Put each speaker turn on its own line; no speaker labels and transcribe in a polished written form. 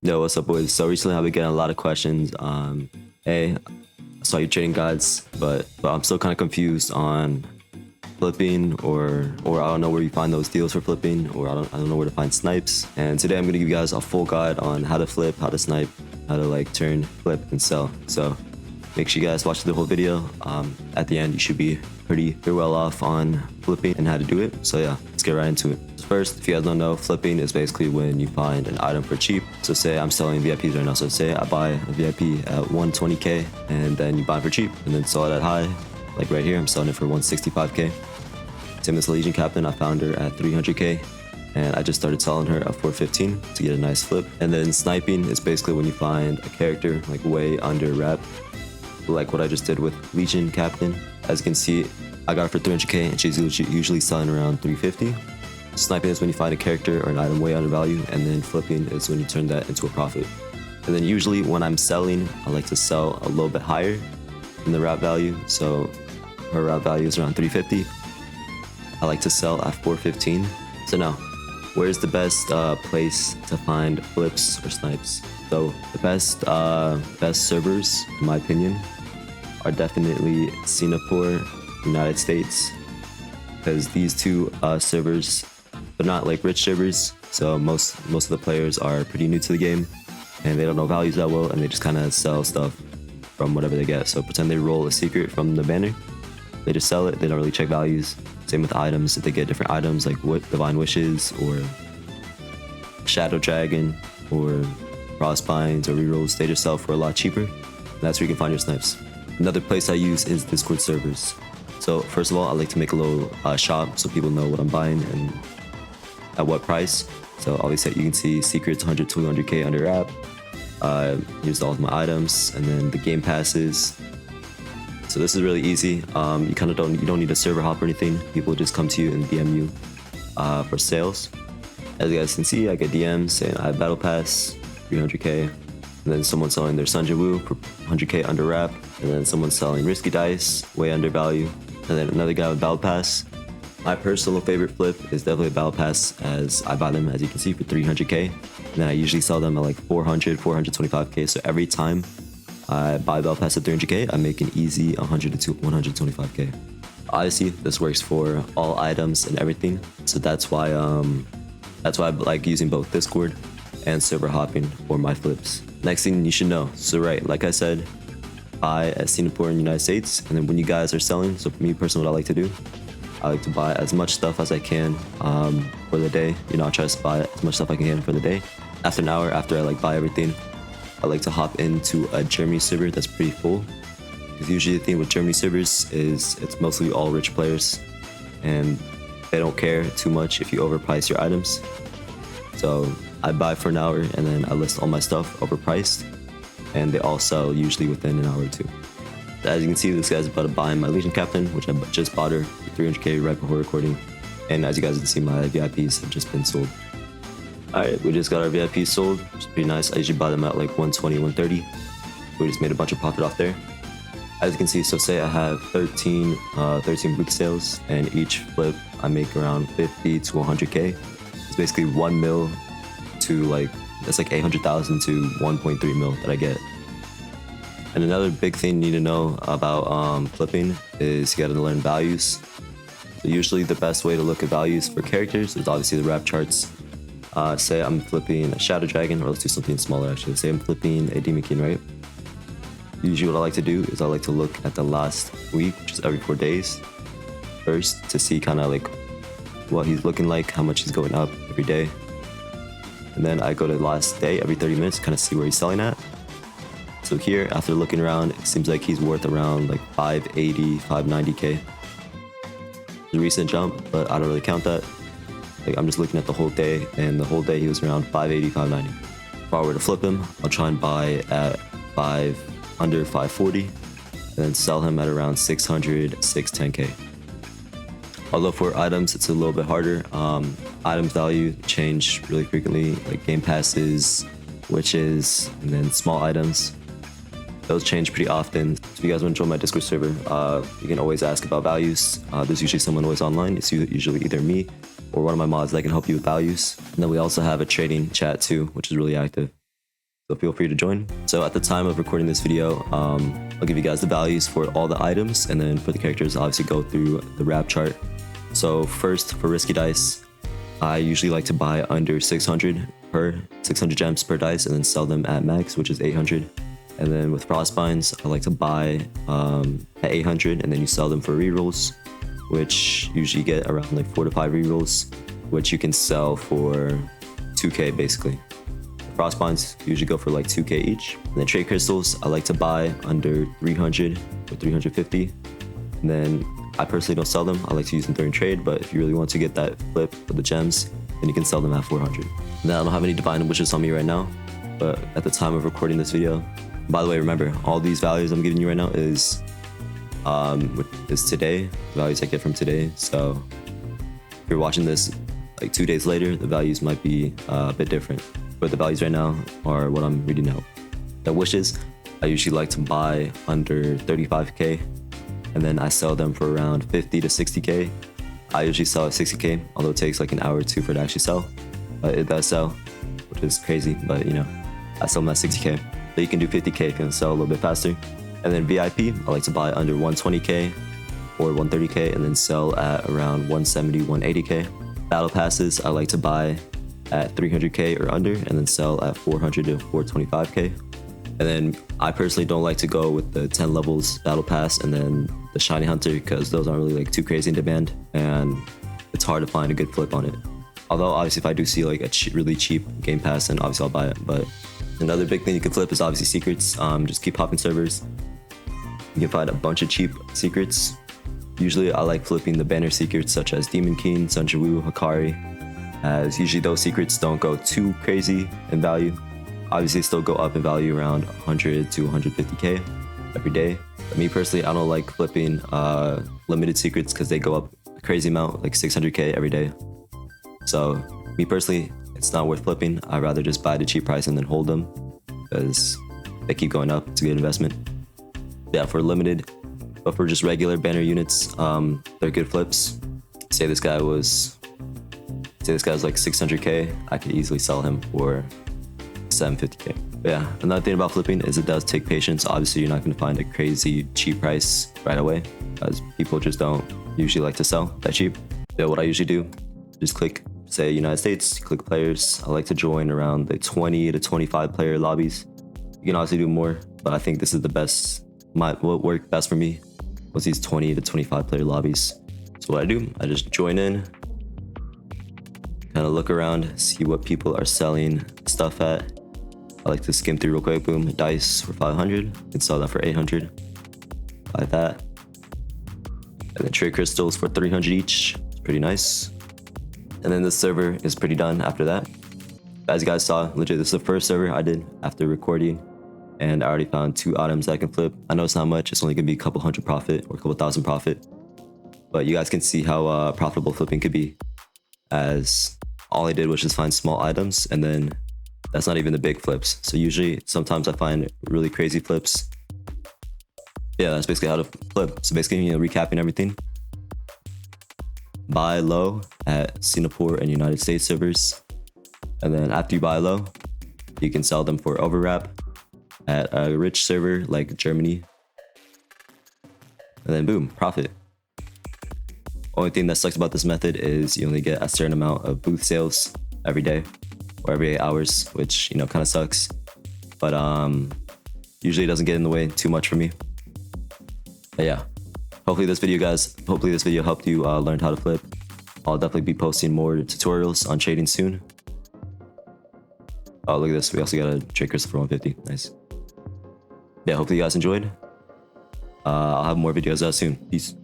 Yo, what's up, boys? So recently I've been getting a lot of questions. Hey, I saw your trading guides, but I'm still kind of confused on flipping, or I don't know where you find those deals for flipping, or I don't know where to find snipes. And today I'm gonna give you guys a full guide on how to flip, how to snipe, how to like turn, flip, and sell. So make sure you guys watch the whole video. At the end, you should be pretty well off on flipping and how to do it. So yeah, let's get right into it. First, if you guys don't know, flipping is basically when you find an item for cheap. So say I'm selling VIPs right now. So say I buy a VIP at 120k and then you buy it for cheap and then sell it at high. Like right here, I'm selling it for 165k. Same as Legion Captain, I found her at 300k and I just started selling her at 415 to get a nice flip. And then sniping is basically when you find a character like way under wrap, like what I just did with Legion Captain. As you can see, I got her for 300k and she's usually selling around 350. Sniping is when you find a character or an item way undervalued, and then flipping is when you turn that into a profit. And then usually when I'm selling, I like to sell a little bit higher than the wrap value. So her wrap value is around 350. I like to sell at 415. So now, where's the best place to find flips or snipes? So the best servers, in my opinion, are definitely Singapore, United States, because these two servers, they're not like rich servers, so most of the players are pretty new to the game and they don't know values that well, and they just kind of sell stuff from whatever they get. So pretend they roll a secret from the banner, they just sell it, they don't really check values. Same with items. If they get different items like Divine Wishes or Shadow Dragon or Frostbinds or rerolls, they just sell for a lot cheaper, and that's where you can find your snipes. Another place I use is Discord servers. So first of all, I like to make a little shop so people know what I'm buying and at what price. So obviously you can see secrets 100 to 200k under wrap. Here's all of my items, and then the game passes. So this is really easy. You kind of don't need a server hop or anything. People just come to you and DM you for sales. As you guys can see, I get DMs saying I have battle pass 300k, and then someone selling their Sanjawu for 100k under wrap, and then someone selling risky dice way under value, and then another guy with battle pass. My personal favorite flip is definitely a battle pass, as I buy them, as you can see, for 300k, and then I usually sell them at like 400, 425k. So every time I buy a battle pass at 300k, I make an easy 100 to 125k. Obviously, this works for all items and everything, so that's why I like using both Discord and server hopping for my flips. Next thing you should know, so right, like I said, buy at Singapore in the United States, and then when you guys are selling, so for me personally, what I like to do, I like to buy as much stuff as I can for the day. You know, I try to buy as much stuff I can for the day. After an hour, after I like buy everything, I like to hop into a Germany server that's pretty full. Because usually the thing with Germany servers is it's mostly all rich players, and they don't care too much if you overprice your items. So I buy for an hour and then I list all my stuff overpriced, and they all sell usually within an hour or two. As you can see, this guy's about to buy my Legion Captain, which I just bought her for 300k right before recording. And as you guys can see, my VIPs have just been sold. Alright, we just got our VIPs sold, which is pretty nice. I usually buy them at like 120, 130. We just made a bunch of profit off there. As you can see, so say I have 13 week sales, and each flip I make around 50 to 100k. It's basically 1 mil to like, that's like 800,000 to 1.3 mil that I get. And another big thing you need to know about flipping is you gotta learn values. So usually the best way to look at values for characters is obviously the wrap charts. Say I'm flipping a Shadow Dragon, or let's do something smaller actually. Say I'm flipping a Demon King, right? Usually what I like to do is I like to look at the last week, which is every 4 days, first, to see kind of like what he's looking like, how much he's going up every day. And then I go to the last day every 30 minutes, kind of see where he's selling at. So here, after looking around, it seems like he's worth around like 580, 590k. It's a recent jump, but I don't really count that. Like, I'm just looking at the whole day, and the whole day he was around 580, 590. If I were to flip him, I'll try and buy at under 540, and then sell him at around 600, 610k. Although for items, it's a little bit harder. Items value change really frequently, like game passes, witches, and then small items. Those change pretty often. So if you guys want to join my Discord server, you can always ask about values. There's usually someone always online. It's usually either me or one of my mods that can help you with values. And then we also have a trading chat too, which is really active. so feel free to join. So at the time of recording this video, I'll give you guys the values for all the items, and then for the characters, I'll obviously go through the wrap chart. So first, for risky dice, I usually like to buy under 600 gems per dice and then sell them at max, which is 800. And then with frostbinds, I like to buy at 800 and then you sell them for rerolls, which usually get around like 4 to 5 rerolls, which you can sell for 2k basically. Frostbinds usually go for like 2k each. And then trade crystals, I like to buy under 300 or 350. And then I personally don't sell them. I like to use them during trade, but if you really want to get that flip for the gems, then you can sell them at 400. Now I don't have any divine wishes on me right now, but at the time of recording this video, by the way, remember all these values I'm giving you right now is today, the values I get from today. So if you're watching this like 2 days later, the values might be a bit different. But the values right now are what I'm reading out. The wishes, I usually like to buy under 35k, and then I sell them for around 50 to 60k. I usually sell at 60k, although it takes like an hour or two for it to actually sell. But it does sell, which is crazy, but you know, I sell them at 60k. So you can do 50k if you want to sell a little bit faster. And then VIP, I like to buy under 120k or 130k and then sell at around 170, 180k. Battle passes, I like to buy at 300k or under and then sell at 400 to 425k. And then I personally don't like to go with the 10 levels battle pass and then the shiny hunter because those aren't really like too crazy in demand and it's hard to find a good flip on it. Although obviously if I do see like a really cheap game pass, then obviously I'll buy it. But another big thing you can flip is obviously secrets. Just keep hopping servers. You can find a bunch of cheap secrets. Usually I like flipping the banner secrets such as Demon King, Sunjawu, Hakari, as usually those secrets don't go too crazy in value. Obviously still go up in value around 100 to 150k every day. But me personally, I don't like flipping limited secrets because they go up a crazy amount, like 600k every day. So me personally, it's not worth flipping. I'd rather just buy the cheap price and then hold them because they keep going up. It's a good investment. Yeah, for limited, but for just regular banner units, they're good flips. Say this guy was like 600k, I could easily sell him for 750k. But yeah, another thing about flipping is it does take patience. Obviously, you're not going to find a crazy cheap price right away, as people just don't usually like to sell that cheap. Yeah, what I usually do, just click, say United States, click players. I like to join around the 20 to 25 player lobbies. You can obviously do more, but I think this is the best, what worked best for me was these 20 to 25 player lobbies. So what I do, I just join in, kind of look around, see what people are selling stuff at. I like to skim through real quick. Boom, dice for 500, can sell that for 800. Buy that. And then trade crystals for 300 each. It's pretty nice. And then the server is pretty done after that. As you guys saw, legit, this is the first server I did after recording. And I already found 2 items that I can flip. I know it's not much, it's only gonna be a couple hundred profit or a couple thousand profit. But you guys can see how profitable flipping could be, as all I did was just find small items, and then that's not even the big flips. So usually, sometimes I find really crazy flips. Yeah, that's basically how to flip. So basically, you know, recapping everything. Buy low at Singapore and United States servers. And then after you buy low, you can sell them for overwrap at a rich server like Germany. And then boom, profit. Only thing that sucks about this method is you only get a certain amount of booth sales every day or every 8 hours, which, you know, kind of sucks. But usually it doesn't get in the way too much for me. But yeah, hopefully this video helped you learn how to flip. I'll definitely be posting more tutorials on trading soon. Oh, look at this. We also got a trade crystal for 150. Nice. Yeah, hopefully you guys enjoyed. I'll have more videos out soon. Peace.